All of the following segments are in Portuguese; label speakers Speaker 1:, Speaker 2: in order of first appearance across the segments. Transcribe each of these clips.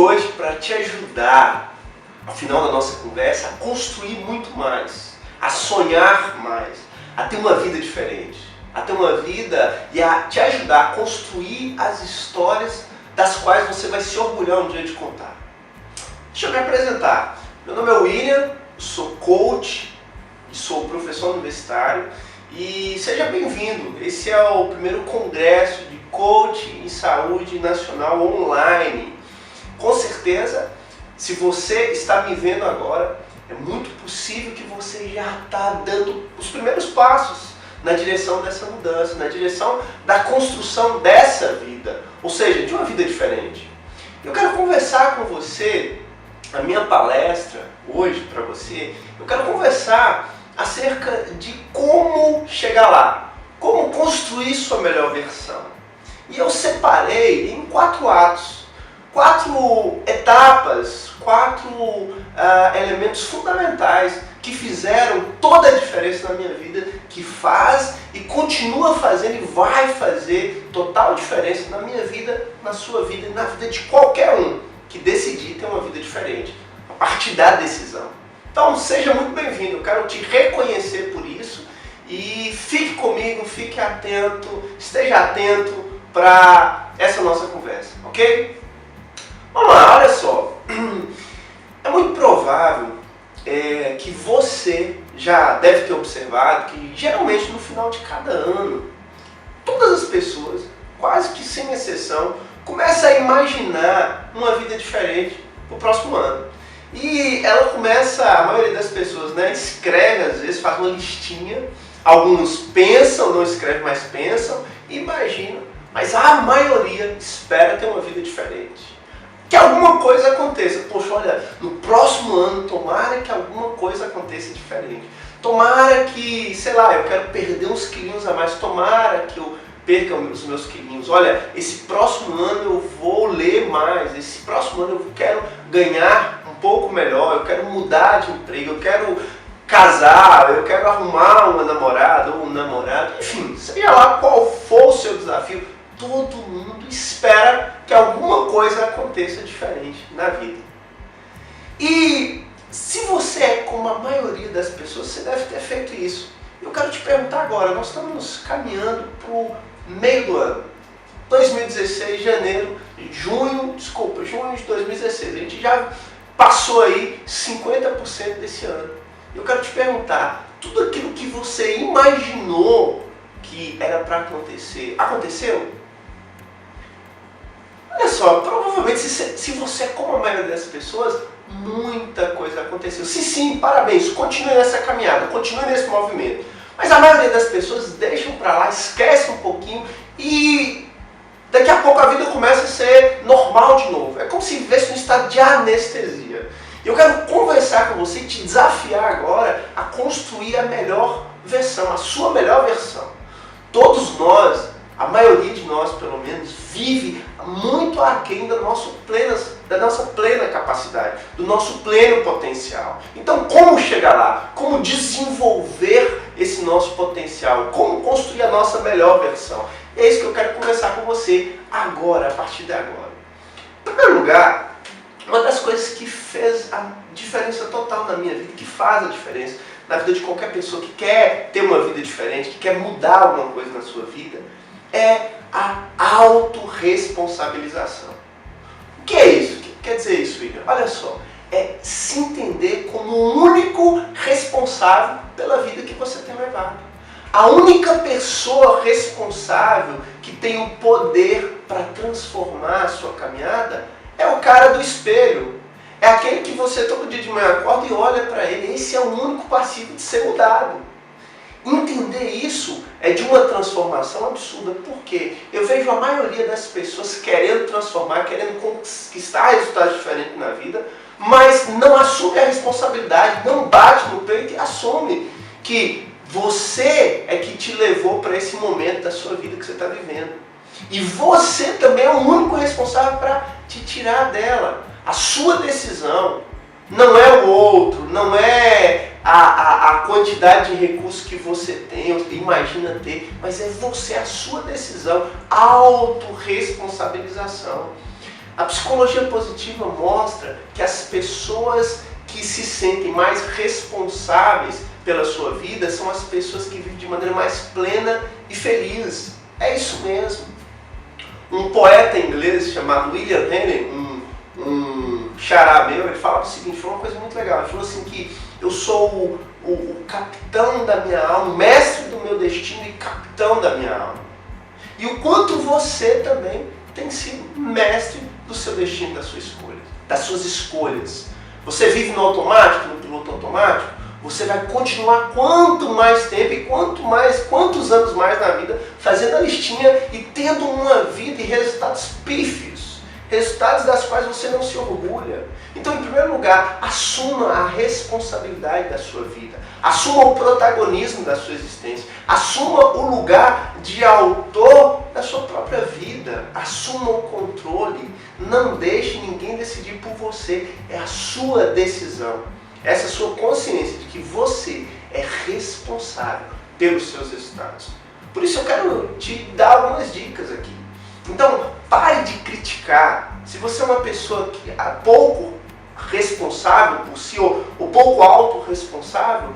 Speaker 1: hoje para te ajudar, ao final da nossa conversa, a construir muito mais, a sonhar mais, a ter uma vida diferente, a ter uma vida e a te ajudar a construir as histórias das quais você vai se orgulhar um dia de contar. Deixa eu me apresentar. Meu nome é William, sou coach e sou professor universitário e seja bem-vindo. Esse é o primeiro congresso de coaching em saúde nacional online. Com certeza, se você está me vendo agora, é muito possível que você já está dando os primeiros passos na direção dessa mudança, na direção da construção dessa vida, ou seja, de uma vida diferente. Eu quero conversar com você, a minha palestra hoje para você, eu quero conversar acerca de como chegar lá, como construir sua melhor versão. E eu separei em 4 atos, 4 etapas, 4 elementos fundamentais que fizeram toda a diferença na minha vida, que faz e continua fazendo e vai fazer total diferença na minha vida, na sua vida e na vida de qualquer um que decidir ter uma vida diferente a partir da decisão. Então seja muito bem-vindo, eu quero te reconhecer por isso e fique comigo, fique atento, esteja atento para essa nossa conversa, ok? Vamos lá, olha só, é muito provável que você já deve ter observado que geralmente no final de cada ano, todas as pessoas, quase que sem exceção, começam a imaginar uma vida diferente para o próximo ano. E ela começa, a maioria das pessoas, né, escreve às vezes, faz uma listinha, alguns pensam, não escrevem, mas pensam, e imaginam, mas a maioria espera ter uma vida diferente. Que alguma coisa aconteça. Poxa, olha, no próximo ano, tomara que alguma coisa aconteça diferente. Tomara que, sei lá, eu quero perder uns quilinhos a mais. Tomara que eu perca os meus quilinhos. Olha, esse próximo ano eu vou ler mais. Esse próximo ano eu quero ganhar um pouco melhor. Eu quero mudar de emprego. Eu quero casar. Eu quero arrumar uma namorada ou um namorado. Enfim, seja lá qual for o seu desafio, todo mundo espera que alguma coisa aconteça diferente na vida. E se você é como a maioria das pessoas, você deve ter feito isso. Eu quero te perguntar agora, nós estamos caminhando para o meio do ano. 2016, junho de 2016. A gente já passou aí 50% desse ano. Eu quero te perguntar, tudo aquilo que você imaginou que era para acontecer, aconteceu? Olha só, provavelmente se você é como a maioria das pessoas, muita coisa aconteceu. Se sim, parabéns, continue nessa caminhada, continue nesse movimento. Mas a maioria das pessoas deixam para lá, esquece um pouquinho e daqui a pouco a vida começa a ser normal de novo. É como se vivesse um estado de anestesia. Eu quero conversar com você e te desafiar agora a construir a melhor versão, a sua melhor versão. Todos nós, a maioria de nós pelo menos, vive muito aquém da nossa plena capacidade, do nosso pleno potencial. Então, como chegar lá? Como desenvolver esse nosso potencial? Como construir a nossa melhor versão? É isso que eu quero conversar com você agora, a partir de agora. Em primeiro lugar, uma das coisas que fez a diferença total na minha vida, que faz a diferença na vida de qualquer pessoa que quer ter uma vida diferente, que quer mudar alguma coisa na sua vida, é a autorresponsabilização. O que é isso? O que quer dizer isso, William? Olha só, é se entender como o único responsável pela vida que você tem levado. A única pessoa responsável que tem o poder para transformar a sua caminhada é o cara do espelho. É aquele que você todo dia de manhã acorda e olha para ele. Esse é o único passivo de ser mudado. Entender isso é de uma transformação absurda. Por quê? Eu vejo a maioria das pessoas querendo transformar, querendo conquistar resultados diferentes na vida, mas não assume a responsabilidade, não bate no peito e assume que você é que te levou para esse momento da sua vida que você está vivendo. E você também é o único responsável para te tirar dela. A sua decisão não é o outro, não é a quantidade de recursos que você tem, ou imagina ter, mas é você, a sua decisão, autorresponsabilização. A psicologia positiva mostra que as pessoas que se sentem mais responsáveis pela sua vida são as pessoas que vivem de maneira mais plena e feliz. É isso mesmo. Um poeta inglês chamado William Henley, um xará meu, ele falava o seguinte, foi uma coisa muito legal, ele falou assim que eu sou o capitão da minha alma, o mestre do meu destino e capitão da minha alma. E o quanto você também tem sido mestre do seu destino, da sua escolha, das suas escolhas. Você vive no automático, no piloto automático, você vai continuar quanto mais tempo e quantos anos mais na vida fazendo a listinha e tendo uma vida e resultados pífios, resultados das quais você não se orgulha. Então, em primeiro lugar, assuma a responsabilidade da sua vida, assuma o protagonismo da sua existência, assuma o lugar de autor da sua própria vida, assuma o controle, não deixe ninguém decidir por você, é a sua decisão. Essa sua consciência de que você é responsável pelos seus resultados. Por isso eu quero te dar algumas dicas aqui. Então, pare de criticar. Se você é uma pessoa que é pouco responsável por si, ou pouco autorresponsável,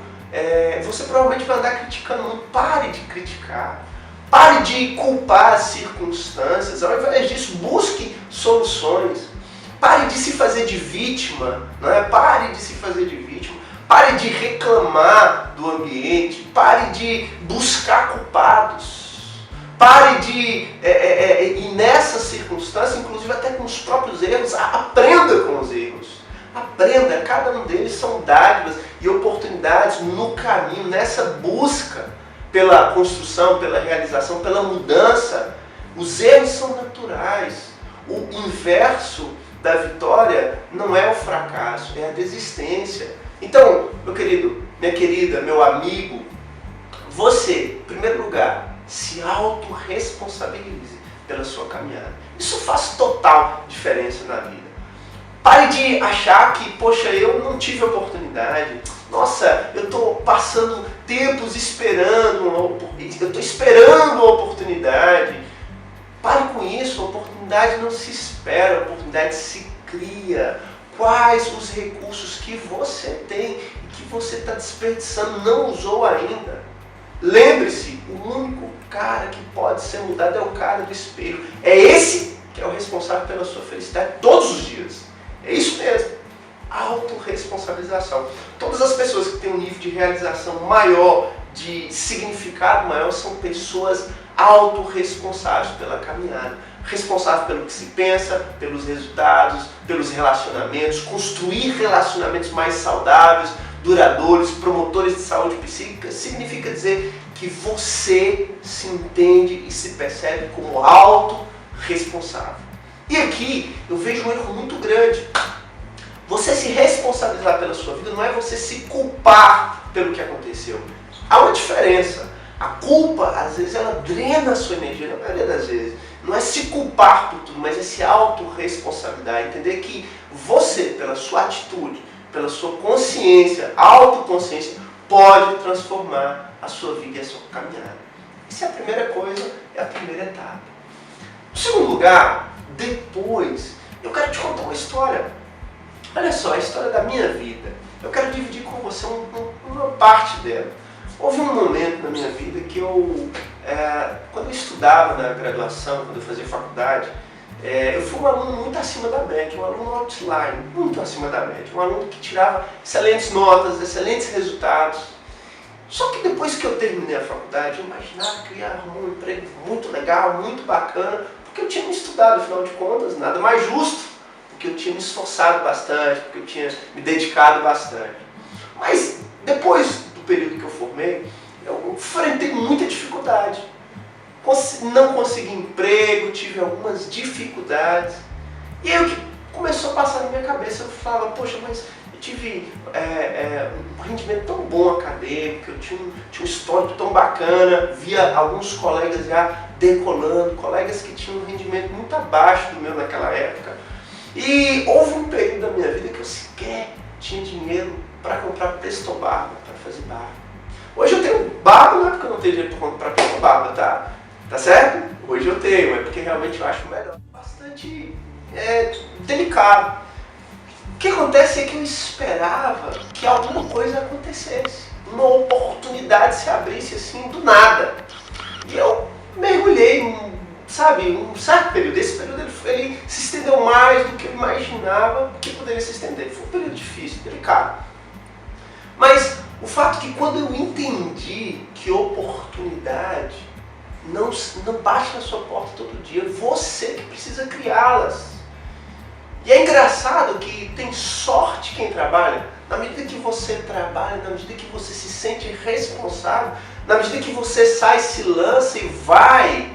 Speaker 1: você provavelmente vai andar criticando muito. Pare de criticar. Pare de culpar as circunstâncias. Ao invés disso, busque soluções. Pare de se fazer de vítima, não é? Pare de se fazer de vítima, pare de reclamar do ambiente, pare de buscar culpados, pare de, e nessas circunstâncias, inclusive até com os próprios erros, aprenda com os erros. Aprenda, cada um deles são dádivas e oportunidades no caminho, nessa busca pela construção, pela realização, pela mudança. Os erros são naturais, o inverso da vitória não é o fracasso, é a desistência. Então, meu querido, minha querida, meu amigo, você, em primeiro lugar, se autorresponsabilize pela sua caminhada. Isso faz total diferença na vida. Pare de achar que, poxa, eu não tive oportunidade. Nossa, eu estou passando tempos esperando, eu estou esperando a oportunidade. Pare com isso, a oportunidade não se espera, a oportunidade se cria. Quais os recursos que você tem e que você está desperdiçando, não usou ainda? Lembre-se, o único cara que pode ser mudado é o cara do espelho. É esse que é o responsável pela sua felicidade todos os dias. É isso mesmo, autorresponsabilização. Todas as pessoas que têm um nível de realização maior, de significado maior, são pessoas autorresponsáveis pela caminhada, responsável pelo que se pensa, pelos resultados, pelos relacionamentos, construir relacionamentos mais saudáveis, duradouros, promotores de saúde psíquica, significa dizer que você se entende e se percebe como autorresponsável. E aqui eu vejo um erro muito grande. Você se responsabilizar pela sua vida não é você se culpar pelo que aconteceu. Há uma diferença. A culpa, às vezes, ela drena a sua energia, na maioria das vezes. Não é se culpar por tudo, mas é se autorresponsabilizar. Entender que você, pela sua atitude, pela sua consciência, autoconsciência, pode transformar a sua vida e a sua caminhada. Essa é a primeira coisa, é a primeira etapa. Em segundo lugar, depois, eu quero te contar uma história. Olha só, a história da minha vida. Eu quero dividir com você uma parte dela. Houve um momento na minha vida que quando eu estudava na graduação, quando eu fazia faculdade, eu fui um aluno muito acima da média, um aluno outline, muito acima da média, um aluno que tirava excelentes notas, excelentes resultados. Só que depois que eu terminei a faculdade, eu imaginava que eu ia arrumar um emprego muito legal, muito bacana, porque eu tinha me estudado, afinal de contas, nada mais justo, porque eu tinha me esforçado bastante, porque eu tinha me dedicado bastante. Mas depois do período que eu formei, eu enfrentei muita dificuldade. Não consegui emprego, tive algumas dificuldades. E aí o que começou a passar na minha cabeça, eu falava, poxa, mas eu tive um rendimento tão bom acadêmico, eu tinha um histórico tão bacana, via alguns colegas já decolando, colegas que tinham um rendimento muito abaixo do meu naquela época. E houve um período da minha vida que eu sequer tinha dinheiro para comprar Presto Barba, para fazer barba. Hoje eu tenho barba, não é porque eu não tenho dinheiro para comprar Presto Barba, tá? Tá certo? Hoje eu tenho, é porque realmente eu acho melhor. Bastante delicado. O que acontece é que eu esperava que alguma coisa acontecesse, uma oportunidade se abrisse assim do nada. E eu mergulhei, um certo período. Esse período ele se estendeu mais do que eu imaginava que poderia se estender. Foi um período difícil, delicado. Mas o fato é que quando eu entendi que oportunidade não bate na sua porta todo dia, você que precisa criá-las. E é engraçado que tem sorte quem trabalha. Na medida que você trabalha, na medida que você se sente responsável, na medida que você sai, se lança e vai,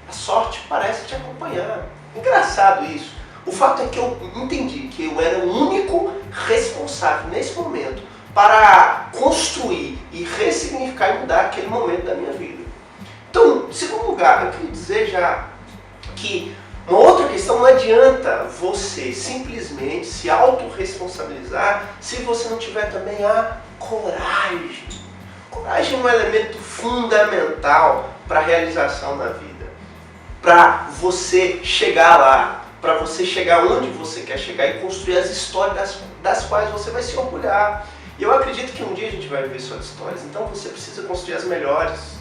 Speaker 1: a sorte parece te acompanhar. Engraçado isso. O fato é que eu entendi que eu era o único responsável nesse momento para construir e ressignificar e mudar aquele momento da minha vida. Então, em segundo lugar, eu queria dizer já que uma outra questão, não adianta você simplesmente se autorresponsabilizar se você não tiver também a coragem. Coragem é um elemento fundamental para a realização na vida. Para você chegar lá, para você chegar onde você quer chegar e construir as histórias das quais você vai se orgulhar. E eu acredito que um dia a gente vai viver suas histórias, então você precisa construir as melhores.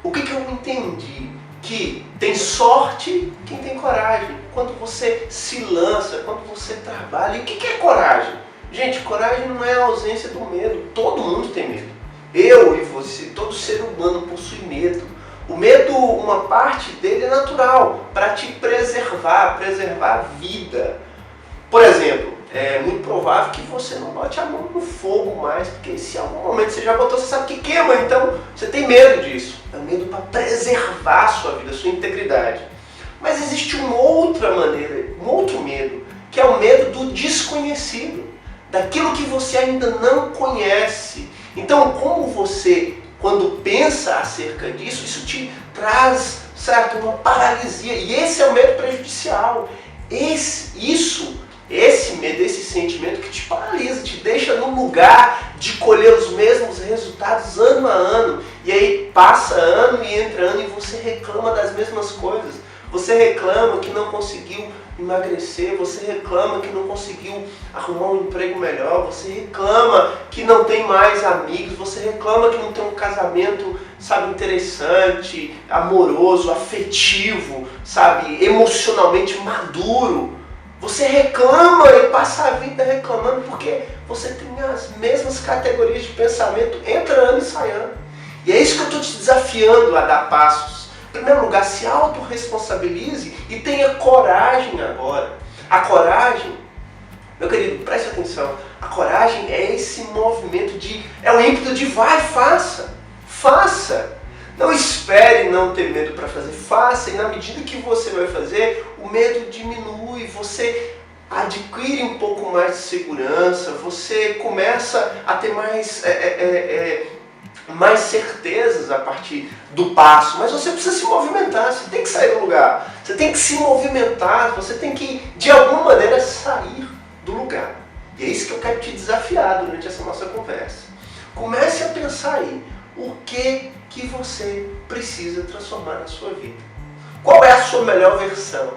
Speaker 1: O que eu entendi? Que tem sorte quem tem coragem. Quando você se lança, quando você trabalha. E o que é coragem? Gente, coragem não é a ausência do medo. Todo mundo tem medo. Eu e você, todo ser humano possui medo. O medo, uma parte dele é natural, para te preservar a vida. Por exemplo, é muito provável que você não bote a mão no fogo mais, porque se em algum momento você já botou, você sabe que queima, então você tem medo disso. É medo para preservar a sua vida, a sua integridade. Mas existe uma outra maneira, um outro medo, que é o medo do desconhecido, daquilo que você ainda não conhece. Então, como você, quando pensa acerca disso, isso te traz, certo, uma paralisia. E esse é o medo prejudicial. Esse medo, esse sentimento que te paralisa, te deixa no lugar de colher os mesmos resultados ano a ano. E aí passa ano e entra ano e você reclama das mesmas coisas. Você reclama que não conseguiu emagrecer, você reclama que não conseguiu arrumar um emprego melhor, você reclama que não tem mais amigos, você reclama que não tem um casamento, sabe, interessante, amoroso, afetivo, sabe, emocionalmente maduro. Você reclama e passa a vida reclamando porque você tem as mesmas categorias de pensamento, entra ano e sai ano. E é isso que eu estou te desafiando a dar passos. Em primeiro lugar, se autorresponsabilize e tenha coragem agora. A coragem, meu querido, preste atenção, a coragem é esse movimento é o ímpeto de vai, faça, faça. Não espere não ter medo para fazer, faça, e na medida que você vai fazer, o medo diminui, você adquire um pouco mais de segurança, você começa a ter mais certezas a partir do passo, mas você precisa se movimentar, você tem que sair do lugar, você tem que se movimentar, você tem que, de alguma maneira, sair do lugar. E é isso que eu quero te desafiar durante essa nossa conversa. Comece a pensar aí, o que você precisa transformar na sua vida. Qual é a sua melhor versão?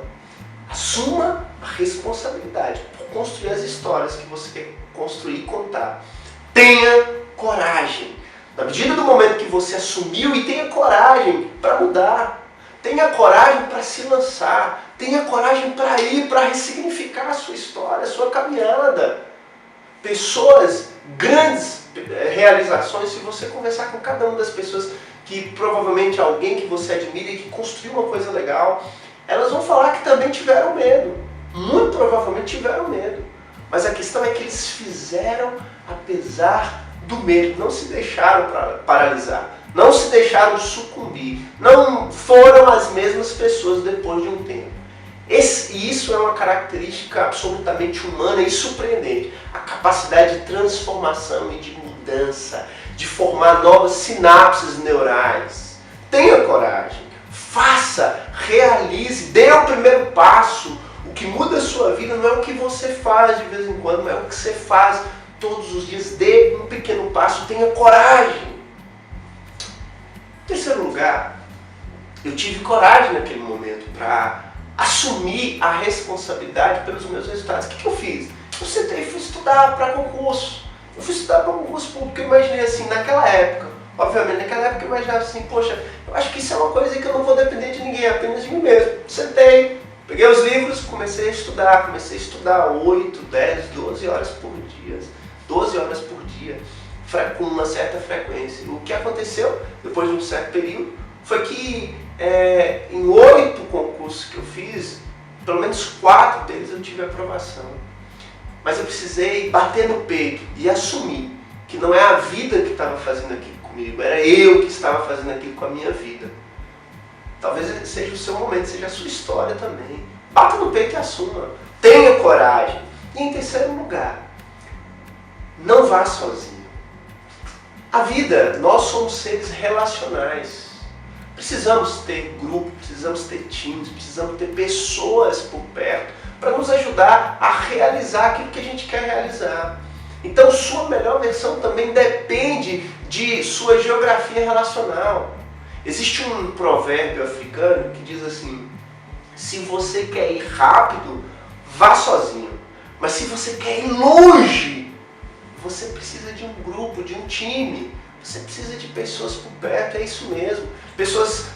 Speaker 1: Assuma a responsabilidade por construir as histórias que você quer construir e contar. Tenha coragem. Na medida do momento que você assumiu, e tenha coragem para mudar. Tenha coragem para se lançar. Tenha coragem para ir, para ressignificar a sua história, a sua caminhada. Pessoas, grandes realizações, se você conversar com cada uma das pessoas que provavelmente alguém que você admira e que construiu uma coisa legal, elas vão falar que também tiveram medo. Muito provavelmente tiveram medo. Mas a questão é que eles fizeram apesar do medo, não se deixaram paralisar, não se deixaram sucumbir, não foram as mesmas pessoas depois de um tempo. Isso é uma característica absolutamente humana e surpreendente. A capacidade de transformação e de mudança, de formar novas sinapses neurais. Tenha coragem, faça, realize, dê o primeiro passo. O que muda a sua vida não é o que você faz de vez em quando, mas é o que você faz todos os dias. Dê um pequeno passo, tenha coragem. Em terceiro lugar, eu tive coragem naquele momento para assumir a responsabilidade pelos meus resultados. O que eu fiz? Eu sentei e fui estudar para concurso. Eu fui estudar para concurso público, eu imaginei assim, naquela época, obviamente, naquela época eu imaginava assim, poxa, eu acho que isso é uma coisa que eu não vou depender de ninguém, apenas de mim mesmo. Sentei, peguei os livros, comecei a estudar 8, 10, 12 horas por dia, 12 horas por dia, com uma certa frequência. O que aconteceu, depois de um certo período, foi que em 8 concursos que eu fiz, pelo menos 4 deles eu tive aprovação. Mas eu precisei bater no peito e assumir que não é a vida que estava fazendo aquilo comigo, era eu que estava fazendo aquilo com a minha vida. Talvez seja o seu momento, seja a sua história também. Bata no peito e assuma. Tenha coragem. E em terceiro lugar, não vá sozinho. A vida, nós somos seres relacionais. Precisamos ter grupo, precisamos ter times, precisamos ter pessoas por perto para nos ajudar a realizar aquilo que a gente quer realizar. Então, sua melhor versão também depende de sua geografia relacional. Existe um provérbio africano que diz assim: se você quer ir rápido, vá sozinho. Mas se você quer ir longe, você precisa de um grupo, de um time. Você precisa de pessoas por perto, é isso mesmo. Pessoas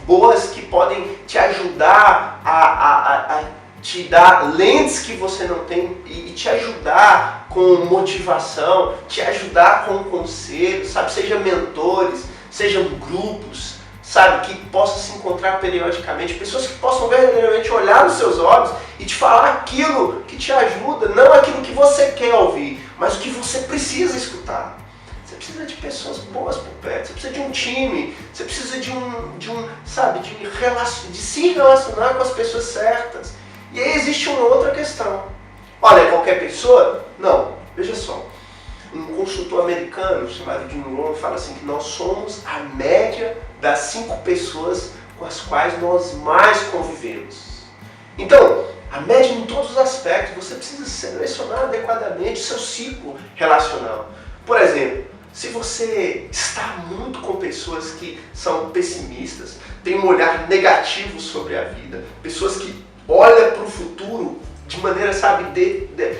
Speaker 1: boas que podem te ajudar a te dar lentes que você não tem e te ajudar com motivação, te ajudar com conselho, sabe? Seja mentores, sejam grupos, sabe? Que possam se encontrar periodicamente, pessoas que possam verdadeiramente olhar nos seus olhos e te falar aquilo que te ajuda, não aquilo que você quer ouvir, mas o que você precisa escutar. Você precisa de pessoas boas por perto, você precisa de um time, você precisa de se relacionar com as pessoas certas. E aí existe uma outra questão. Olha, é qualquer pessoa? Não. Veja só. Um consultor americano chamado Jim Rohn fala assim que nós somos a média das 5 pessoas com as quais nós mais convivemos. Então, a média em todos os aspectos, você precisa selecionar adequadamente o seu ciclo relacional. Por exemplo, se você está muito com pessoas que são pessimistas, têm um olhar negativo sobre a vida, pessoas que olha para o futuro de maneira,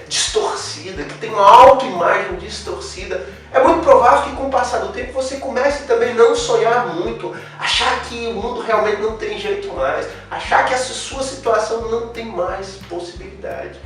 Speaker 1: distorcida, que tem uma autoimagem distorcida, é muito provável que com o passar do tempo você comece também a não sonhar muito, achar que o mundo realmente não tem jeito mais, achar que a sua situação não tem mais possibilidade.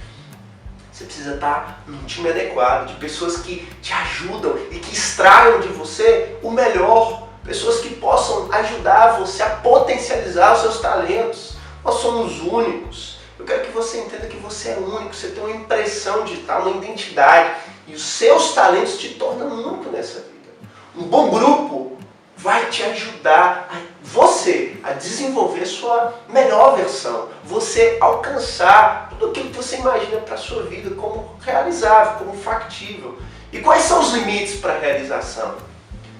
Speaker 1: Você precisa estar num time adequado, de pessoas que te ajudam e que extraiam de você o melhor, pessoas que possam ajudar você a potencializar os seus talentos. Nós somos únicos. Eu quero que você entenda que você é único, você tem uma impressão digital, uma identidade. E os seus talentos te tornam único nessa vida. Um bom grupo vai te ajudar a desenvolver sua melhor versão. Você alcançar tudo aquilo que você imagina para a sua vida como realizável, como factível. E quais são os limites para a realização?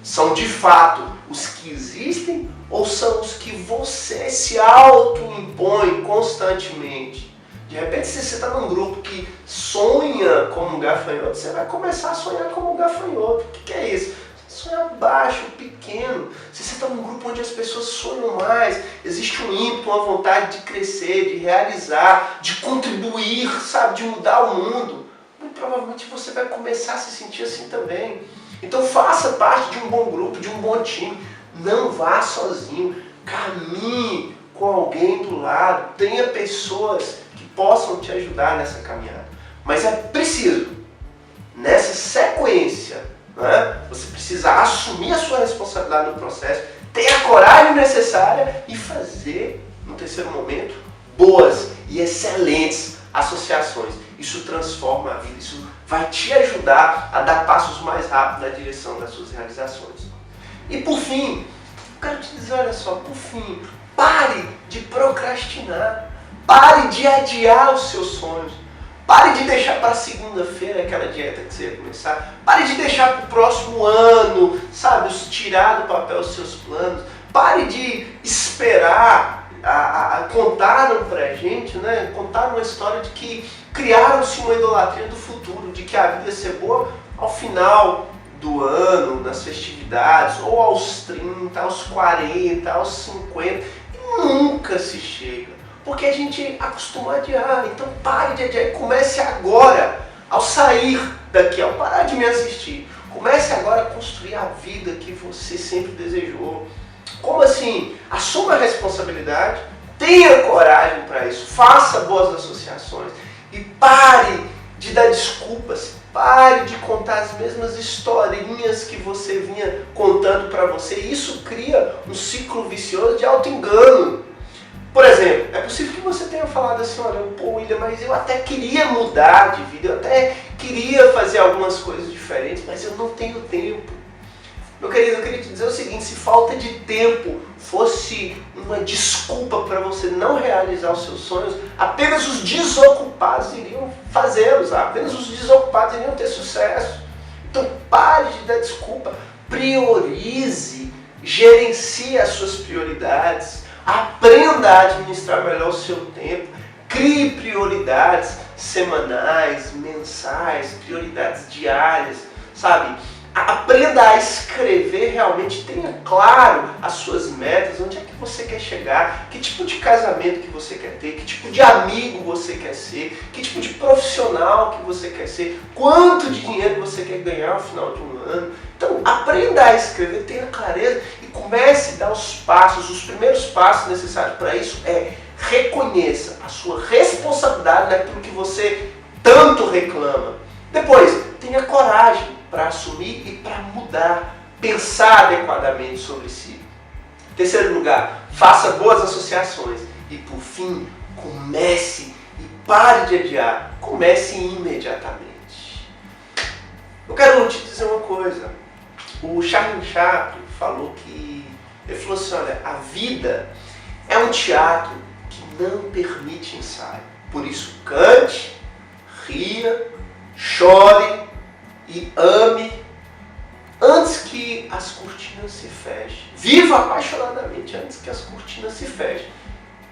Speaker 1: São de fato os que existem ou são os que você se auto-impõe constantemente? De repente, se você está num grupo que sonha como um gafanhoto, você vai começar a sonhar como um gafanhoto. O que é isso? Sonhar baixo, pequeno. Se você está num grupo onde as pessoas sonham mais, existe um ímpeto, uma vontade de crescer, de realizar, de contribuir, de mudar o mundo, muito provavelmente você vai começar a se sentir assim também. Então faça parte de um bom grupo, de um bom time. Não vá sozinho, caminhe com alguém do lado, tenha pessoas que possam te ajudar nessa caminhada. Mas é preciso, nessa sequência, você precisa assumir a sua responsabilidade no processo, ter a coragem necessária e fazer, no terceiro momento, boas e excelentes associações. Isso transforma a vida, isso vai te ajudar a dar passos mais rápidos na direção das suas realizações. E por fim, eu quero te dizer, olha só, por fim, pare de procrastinar, pare de adiar os seus sonhos, pare de deixar para segunda-feira aquela dieta que você ia começar, pare de deixar para o próximo ano, tirar do papel os seus planos, pare de esperar, contaram pra gente, contaram uma história de que criaram-se uma idolatria do futuro, de que a vida ia ser boa ao final do ano, nas festividades, ou aos 30, aos 40, aos 50, e nunca se chega. Porque a gente acostuma a adiar. Então pare de adiar e comece agora, ao sair daqui, ao parar de me assistir. Comece agora a construir a vida que você sempre desejou. Como assim? Assuma a responsabilidade, tenha coragem para isso, faça boas associações e pare de dar desculpas, pare de contar as mesmas historinhas que você vinha contando para você. Isso cria um ciclo vicioso de auto-engano. Por exemplo, é possível que você tenha falado assim, olha, pô, William, mas eu até queria mudar de vida, eu até queria fazer algumas coisas diferentes, mas eu não tenho tempo. Meu querido, eu queria te dizer o seguinte, se falta de tempo fosse uma desculpa para você não realizar os seus sonhos, apenas os desocupados iriam fazê-los, apenas os desocupados iriam ter sucesso. Então pare de dar desculpa, priorize, gerencie as suas prioridades, aprenda a administrar melhor o seu tempo, crie prioridades semanais, mensais, prioridades diárias, sabe? Aprenda a escrever realmente, tenha claro as suas metas, onde é que você quer chegar, que tipo de casamento que você quer ter, que tipo de amigo você quer ser, que tipo de profissional que você quer ser, quanto de dinheiro você quer ganhar ao final de um ano. Então aprenda a escrever, tenha clareza e comece a dar os passos, os primeiros passos necessários para isso reconheça a sua responsabilidade naquilo que você tanto reclama. Depois, tenha coragem para assumir e para mudar, pensar adequadamente sobre si. Terceiro lugar, faça boas associações. E por fim, comece e pare de adiar, comece imediatamente. Eu quero te dizer uma coisa, o Charlie Chaplin ele falou assim, olha, a vida é um teatro que não permite ensaio. Por isso, cante, ria, chore e ame antes que as cortinas se fechem. Viva apaixonadamente antes que as cortinas se fechem.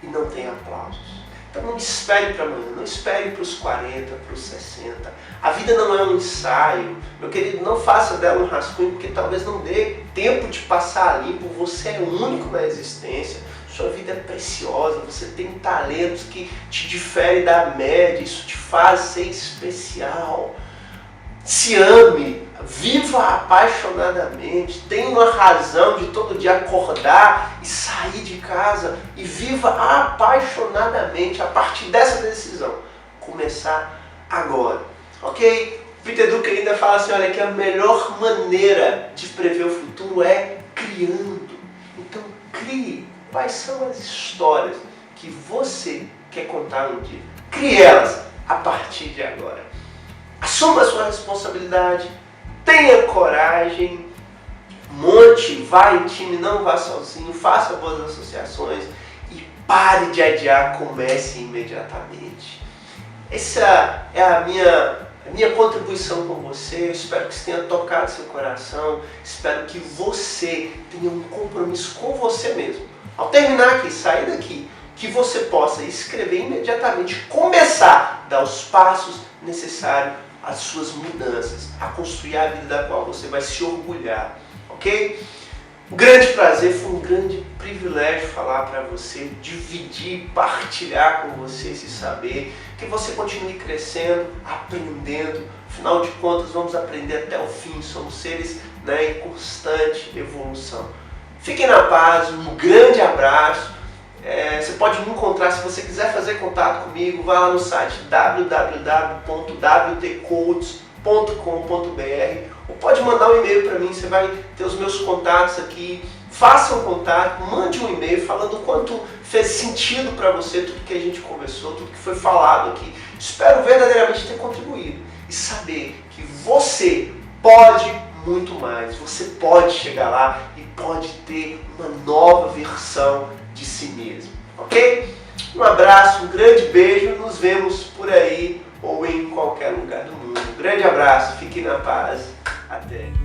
Speaker 1: E não tenha aplausos. Então não espere para amanhã, não espere para os 40, para os 60. A vida não é um ensaio. Meu querido, não faça dela um rascunho, porque talvez não dê tempo de passar limpo. Você é único na existência. Sua vida é preciosa, você tem talentos que te diferem da média. Isso te faz ser especial. Se ame, viva apaixonadamente, tenha uma razão de todo dia acordar e sair de casa e viva apaixonadamente a partir dessa decisão. Começar agora, ok? Peter Drucker ainda fala assim, olha, que a melhor maneira de prever o futuro é criando. Então crie. Quais são as histórias que você quer contar um dia? Crie elas a partir de agora. Assuma a sua responsabilidade, tenha coragem, monte, vá em time, não vá sozinho, faça boas associações e pare de adiar, comece imediatamente. Essa é a minha contribuição com você. Eu espero que isso tenha tocado seu coração, espero que você tenha um compromisso com você mesmo. Ao terminar aqui, sair daqui, que você possa escrever imediatamente, começar a dar os passos necessários às suas mudanças, a construir a vida da qual você vai se orgulhar, ok? Um grande prazer, foi um grande privilégio falar para você, dividir, partilhar com você esse saber, que você continue crescendo, aprendendo, afinal de contas vamos aprender até o fim, somos seres em constante evolução. Fiquem na paz, um grande abraço. Você pode me encontrar, se você quiser fazer contato comigo, vá lá no site www.wtcoaches.com.br ou pode mandar um e-mail para mim, você vai ter os meus contatos aqui. Faça um contato, mande um e-mail falando o quanto fez sentido para você tudo que a gente conversou, tudo que foi falado aqui. Espero verdadeiramente ter contribuído e saber que você pode muito mais, você pode chegar lá e pode ter uma nova versão de si mesmo, ok? Um abraço, um grande beijo, nos vemos por aí ou em qualquer lugar do mundo. Um grande abraço, fiquem na paz, até!